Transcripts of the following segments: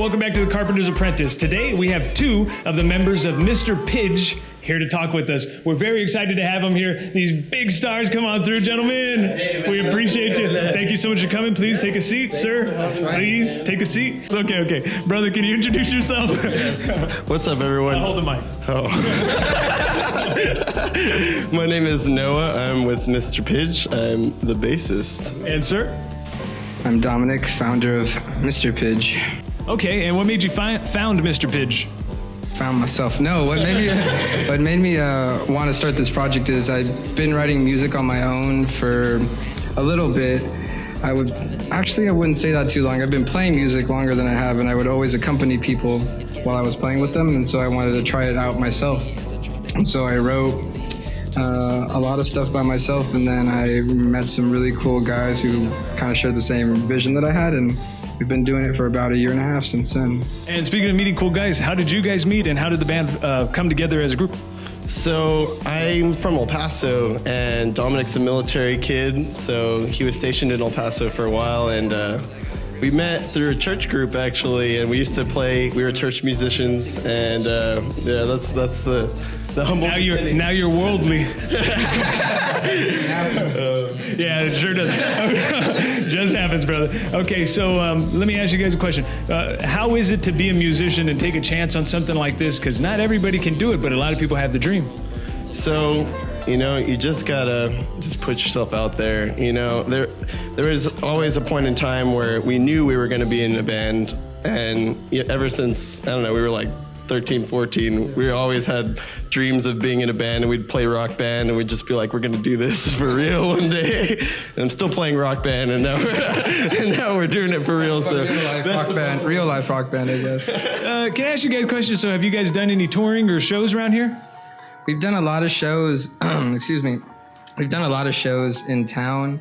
welcome back to the Carpenters Apprentice. Today we have two of the members of Mr.Pidge here to talk with us. We're very excited to have them here. These big stars, come on through, gentlemen. We appreciate you. Thank you so much for coming. Please take a seat, sir. Please take a seat. It's okay. Brother, can you introduce yourself? What's up, everyone? Hold the mic. Oh. My name is Noah. I'm with Mr.Pidge. I'm the bassist. And sir? I'm Dominic, founder of Mr.Pidge. Okay, and what made you found Mr.Pidge? Found myself. No, what made me want to start this project is I've been writing music on my own for a little bit. I wouldn't say that too long. I've been playing music longer than I have, and I would always accompany people while I was playing with them, and so I wanted to try it out myself. And so I wrote a lot of stuff by myself, and then I met some really cool guys who kind of shared the same vision that I had, and we've been doing it for about 1.5 years since then. And speaking of meeting cool guys, how did you guys meet, and how did the band come together as a group? So I'm from El Paso, and Dominic's a military kid, so he was stationed in El Paso for a while, and we met through a church group, actually, and we used to play. We were church musicians, and yeah, that's the humble. Now you're worldly. Yeah, it sure does. Just happens, brother. Okay, so let me ask you guys a question. How is it to be a musician and take a chance on something like this? Because not everybody can do it, but a lot of people have the dream. So, you just gotta put yourself out there. There was always a point in time where we knew we were gonna be in a band, and ever since, I don't know, we were like 13, 14, we always had dreams of being in a band, and we'd play rock band, and we'd just be like, we're gonna do this for real one day. And I'm still playing rock band, and now we're doing it for real. So Real life rock band, I guess. Can I ask you guys a question? So have you guys done any touring or shows around here? We've done a lot of shows. Excuse me. We've done a lot of shows in town.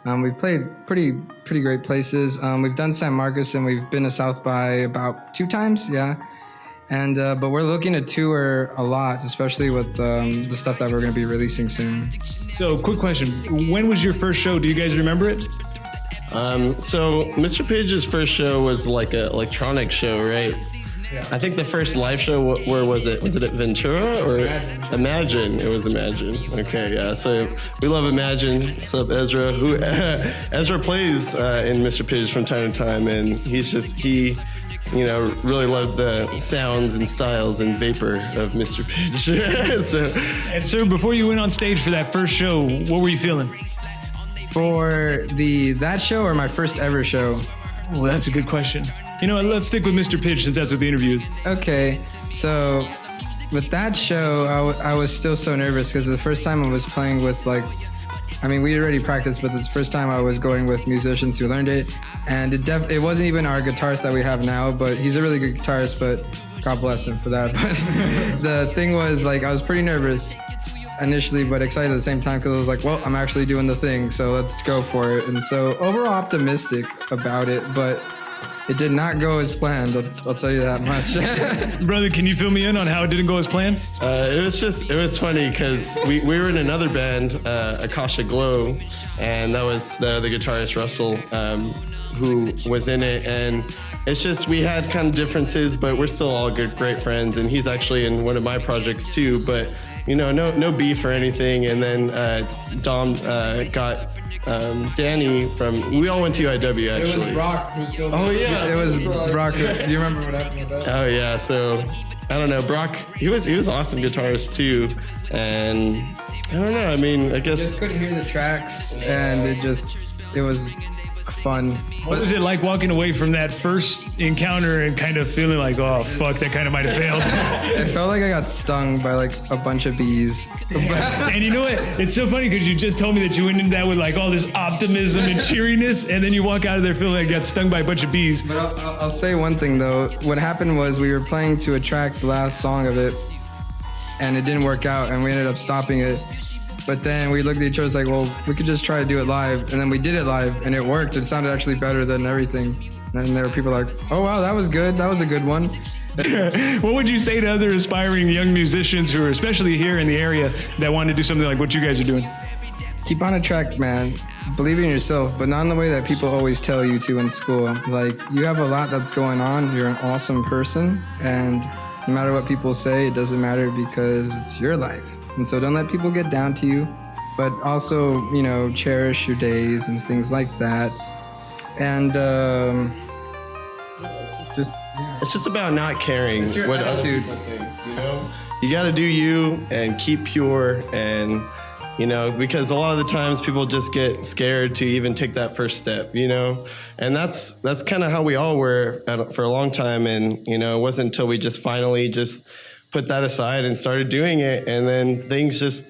We've played pretty great places. We've done San Marcos, and we've been to South by about 2 times. Yeah. And but we're looking to tour a lot, especially with the stuff that we're going to be releasing soon. So, quick question: when was your first show? Do you guys remember it? So Mr.Pidge's first show was like an electronic show, right? Yeah. I think the first live show, where was it? Was it at Ventura or Imagine? It was Imagine. Okay, yeah. So we love Imagine. What's up, Ezra? Ezra plays in Mr.Pidge from time to time, and he really loved the sounds and styles and vapor of Mr.Pidge. And sir, before you went on stage for that first show, what were you feeling? For that show or my first ever show? Well, that's a good question. Let's stick with Mr.Pidge since that's what the interview is. Okay, so with that show, I was still so nervous because the first time I was playing with we already practiced, but it's the first time I was going with musicians who learned it, and it wasn't even our guitarist that we have now, but he's a really good guitarist, but God bless him for that. But the thing was, I was pretty nervous initially, but excited at the same time because I was like, well, I'm actually doing the thing, so let's go for it. And so overall optimistic about it, but it did not go as planned, I'll tell you that much. Brother, can you fill me in on how it didn't go as planned? It was funny because we were in another band, Akasha Glow, and that was the other guitarist, Russell, who was in it. And it's just, we had kind of differences, but we're still all great friends. And he's actually in one of my projects too, but no beef or anything. And then Dom got Danny we all went to UIW, actually. It was Brock who killed me. Oh, yeah. It was Brock. Do you remember what happened with that? Oh, yeah. So, I don't know. Brock, he was an awesome guitarist, too. And, I don't know. I guess... You just couldn't hear the tracks, and it was fun. What was it like walking away from that first encounter and kind of feeling like, oh, fuck, that kind of might have failed? It felt like I got stung by a bunch of bees. And you know what? It's so funny because you just told me that you went into that with all this optimism and cheeriness, and then you walk out of there feeling like you got stung by a bunch of bees. But I'll say one thing, though. What happened was we were playing to a track, the last song of it, and it didn't work out, and we ended up stopping it. But then we looked at each other, like, well, we could just try to do it live. And then we did it live, and it worked. It sounded actually better than everything. And there were people like, oh, wow, that was good. That was a good one. What would you say to other aspiring young musicians who are especially here in the area that want to do something like what you guys are doing? keep on a track, man. Believe in yourself, but not in the way that people always tell you to in school. Like, you have a lot that's going on. You're an awesome person, and no matter what people say, it doesn't matter because it's your life. And so don't let people get down to you, but also, you know, cherish your days and things like that. And it's just about not caring It's your what other attitude. people think, you know? You gotta do you and keep pure, and, you know, because a lot of the times people just get scared to even take that first step, you know? And that's kind of how we all were for a long time, and, you know, it wasn't until we just finally just put that aside and started doing it, and then things just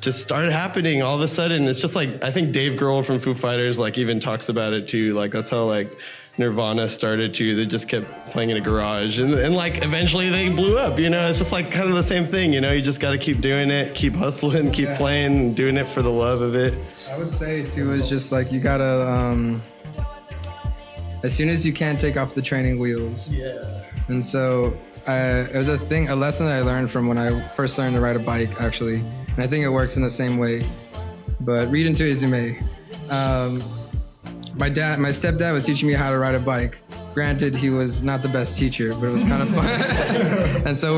started happening all of a sudden. It's just like, I think Dave Grohl from Foo Fighters, like, even talks about it too. Like, that's how, like, Nirvana started too. They just kept playing in a garage, and like, eventually they blew up, you know? It's just like kind of the same thing, you know? You just got to keep doing it, keep hustling, keep playing, and doing it for the love of it. I would say too is just like, you gotta, as soon as you can, take off the training wheels. Yeah. And so it was a lesson that I learned from when I first learned to ride a bike, actually. And I think it works in the same way, but read into it as you may. My stepdad was teaching me how to ride a bike. Granted, he was not the best teacher, but it was kind of fun. And so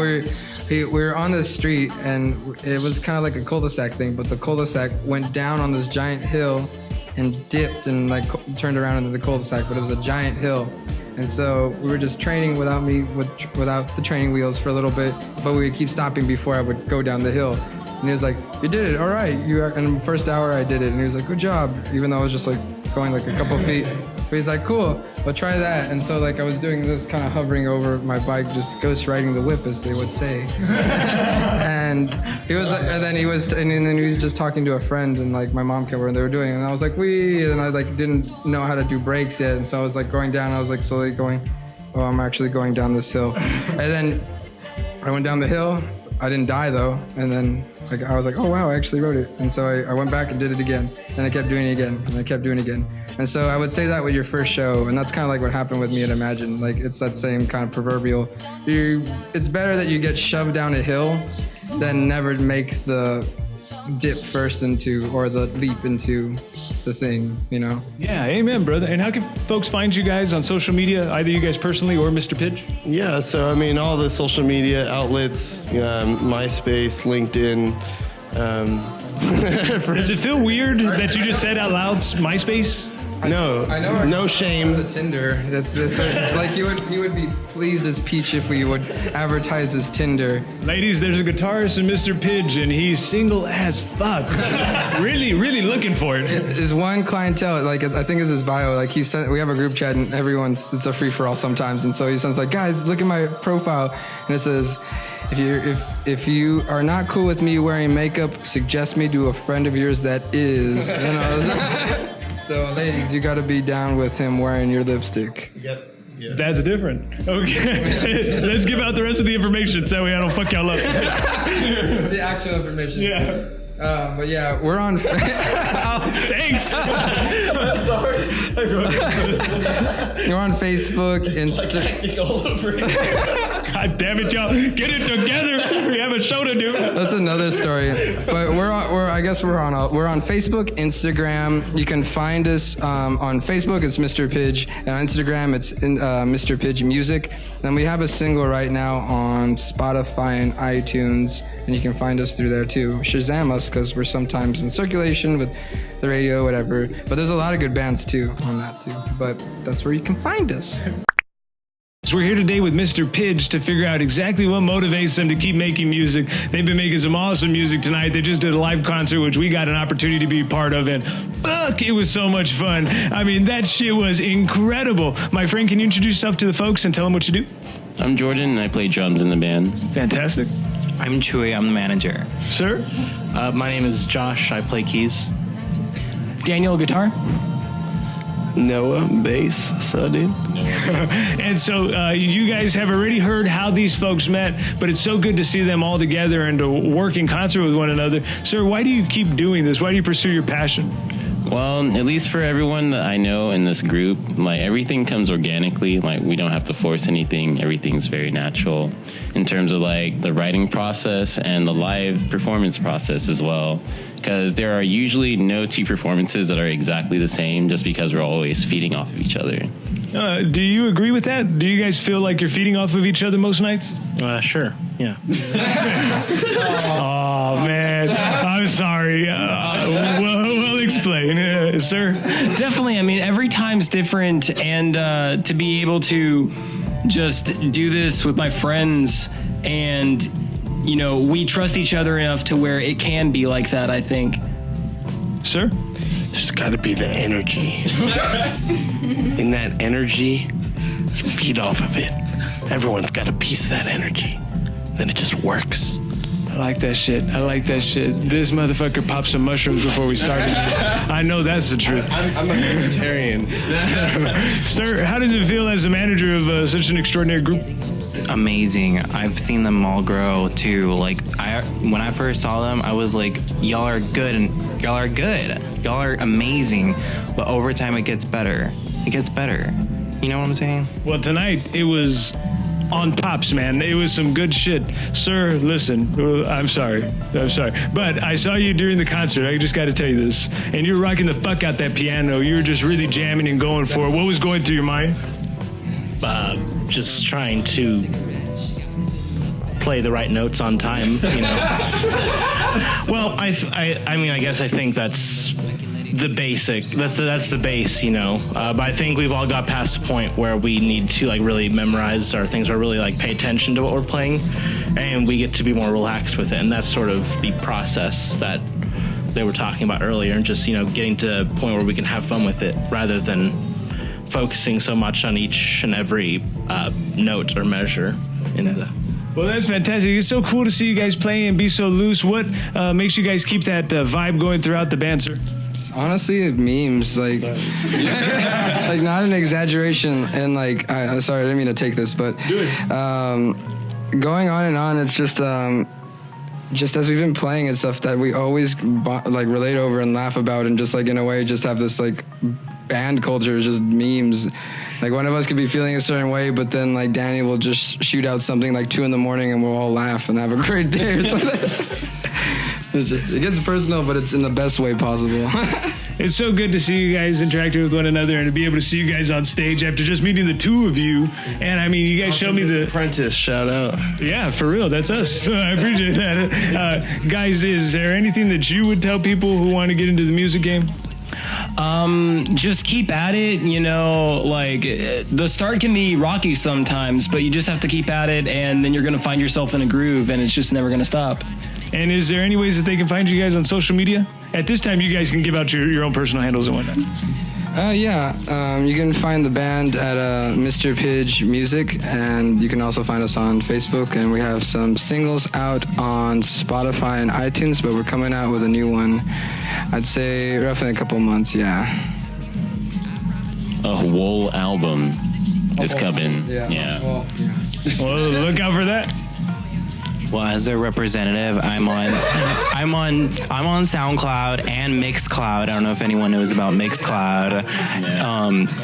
we were on the street, and it was kind of like a cul-de-sac thing, but the cul-de-sac went down on this giant hill and dipped and like turned around into the cul-de-sac, but it was a giant hill. And so we were just training without the training wheels for a little bit, but we would keep stopping before I would go down the hill. And he was like, "You did it, all right." In the first hour I did it, and he was like, "Good job," even though I was just like going like a couple feet. But he's like, "Cool, well, try that." And so like I was doing this, kind of hovering over my bike, just ghost riding the whip, as they would say. And he was like, and then he was just talking to a friend, and like my mom came over and they were doing it, and I was like, "Wee," and I like didn't know how to do brakes yet, and so I was like going down. I was like slowly going, "Oh, I'm actually going down this hill." And then I went down the hill. I didn't die though, and then like I was like, "Oh wow, I actually wrote it." And so I went back and did it again, and I kept doing it again, and I kept doing it again. And so I would say that with your first show, and that's kind of like what happened with me at Imagine. Like, it's that same kind of proverbial. It's better that you get shoved down a hill than never make the dip first into, or the leap into the thing, you know? Yeah, amen, brother. And how can folks find you guys on social media, either you guys personally or Mr.Pidge? Yeah, so I mean, all the social media outlets, MySpace, LinkedIn. Does it feel weird that you just said out loud MySpace? No, I know no shame. It's a Tinder. It's like he would be pleased as Peach if we would advertise his Tinder. Ladies, there's a guitarist in Mr.Pidge, and he's single as fuck. really, really looking for it. His one clientele, like I think is his bio. Like we have a group chat, and it's a free for all sometimes, and so he sends like, "Guys, look at my profile," and it says, If you are not cool with me wearing makeup, suggest me to a friend of yours that is." You know. So, ladies, you got to be down with him wearing your lipstick. Yep. Yeah. That's different. Okay. Let's give out the rest of the information so I don't fuck y'all up. The actual information. Yeah. But yeah, we're on. Thanks. Sorry. You're on Facebook, Instagram. All over it. God damn it, y'all. Get it together. We have a show to do. That's another story. But we're on Facebook, Instagram. You can find us on Facebook. It's Mr.Pidge, and on Instagram it's Mr.Pidge Music. And we have a single right now on Spotify and iTunes, and you can find us through there too. Shazam us, because we're sometimes in circulation with the radio, whatever. But there's a lot of good bands too on that too. But that's where you can find us. So we're here today with Mr.Pidge to figure out exactly what motivates them to keep making music. They've been making some awesome music tonight. They just did a live concert, which we got an opportunity to be part of, and fuck, it was so much fun. I mean, that shit was incredible. My friend, can you introduce yourself to the folks and tell them what you do? I'm Jordan, and I play drums in the band. Fantastic. I'm Chewy, I'm the manager. Sir? My name is Josh, I play keys. Daniel, guitar? Noah, bass, so dude. And so you guys have already heard how these folks met, but it's so good to see them all together and to work in concert with one another. Sir, why do you keep doing this? Why do you pursue your passion? Well, at least for everyone that I know in this group, like everything comes organically. Like we don't have to force anything. Everything's very natural in terms of like the writing process and the live performance process as well. Because there are usually no two performances that are exactly the same just because we're always feeding off of each other. Do you agree with that? Do you guys feel like you're feeding off of each other most nights? Sure. Yeah. Oh, man. I'm sorry. We'll explain. Sir? Definitely. I mean, every time's different, and to be able to just do this with my friends, and, you know, we trust each other enough to where it can be like that, I think. Sir? There's got to be the energy. In that energy, you feed off of it. Everyone's got a piece of that energy. Then it just works. I like that shit. This motherfucker popped some mushrooms before we started this. I know that's the truth. I'm a vegetarian. Sir, how does it feel as a manager of such an extraordinary group? Amazing. I've seen them all grow too. Like when I first saw them, I was like, y'all are good and y'all are good. Y'all are amazing. But over time it gets better. It gets better. You know what I'm saying? Well, tonight it was on tops, man. It was some good shit. Sir, listen, I'm sorry. But I saw you during the concert. I just got to tell you this. And you were rocking the fuck out that piano. You were just really jamming and going for it. What was going through your mind? Just trying to play the right notes on time, you know. Well, I mean, I guess I think that's the basic. That's the base, you know. But I think we've all got past the point where we need to like really memorize our things, or really like pay attention to what we're playing, and we get to be more relaxed with it. And that's sort of the process that they were talking about earlier, and just, you know, getting to a point where we can have fun with it rather than focusing so much on each and every note or measure in the. Well, that's fantastic. It's so cool to see you guys play and be so loose. What makes you guys keep that vibe going throughout the band, sir? Honestly, memes, like, like not an exaggeration. And like, sorry, I didn't mean to take this, but going on and on, it's just as we've been playing and stuff that we always like relate over and laugh about, and just like in a way just have this like band culture, just memes. Like one of us could be feeling a certain way, but then like Danny will just shoot out something like 2 a.m. and we'll all laugh and have a great day or something. It gets personal, but it's in the best way possible. It's so good to see you guys interacting with one another and to be able to see you guys on stage after just meeting the two of you. And I mean, you guys showed me the Apprentice, shout out. Yeah, for real, that's us. So I appreciate that. Guys, is there anything that you would tell people who want to get into the music game? Just keep at it, you know, like the start can be rocky sometimes, but you just have to keep at it, and then you're going to find yourself in a groove, and it's just never going to stop. And is there any ways that they can find you guys on social media? At this time, you guys can give out your own personal handles and whatnot. You can find the band at Mr.Pidge Music, and you can also find us on Facebook, and we have some singles out on Spotify and iTunes, but we're coming out with a new one, I'd say roughly in a couple months, yeah. A whole album is coming. Yeah. Well, look out for that. Well, as their representative, I'm on SoundCloud and Mixcloud. I don't know if anyone knows about Mixcloud.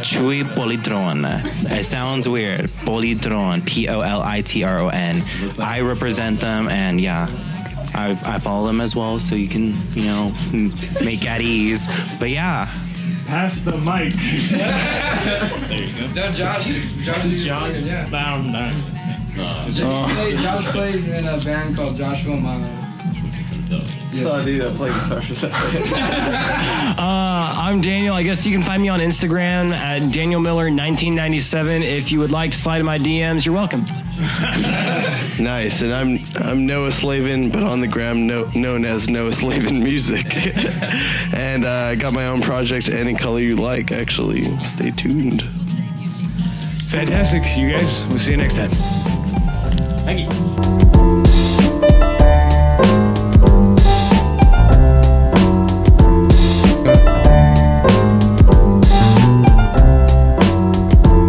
Chui Politron. It sounds weird. Politron. Politron. I represent them, and yeah, I follow them as well, so you can, you know, make at ease. But yeah. Pass the mic. There you go. Josh plays in a band called Joshua Mama. I'm Daniel. I guess you can find me on Instagram at DanielMiller1997. If you would like to slide in my DMs, you're welcome. Nice, and I'm Noah Slavin, but on the gram known as Noah Slavin Music. And I got my own project, Any Color You Like, actually. Stay tuned. Fantastic, you guys. We'll see you next time. Thank you.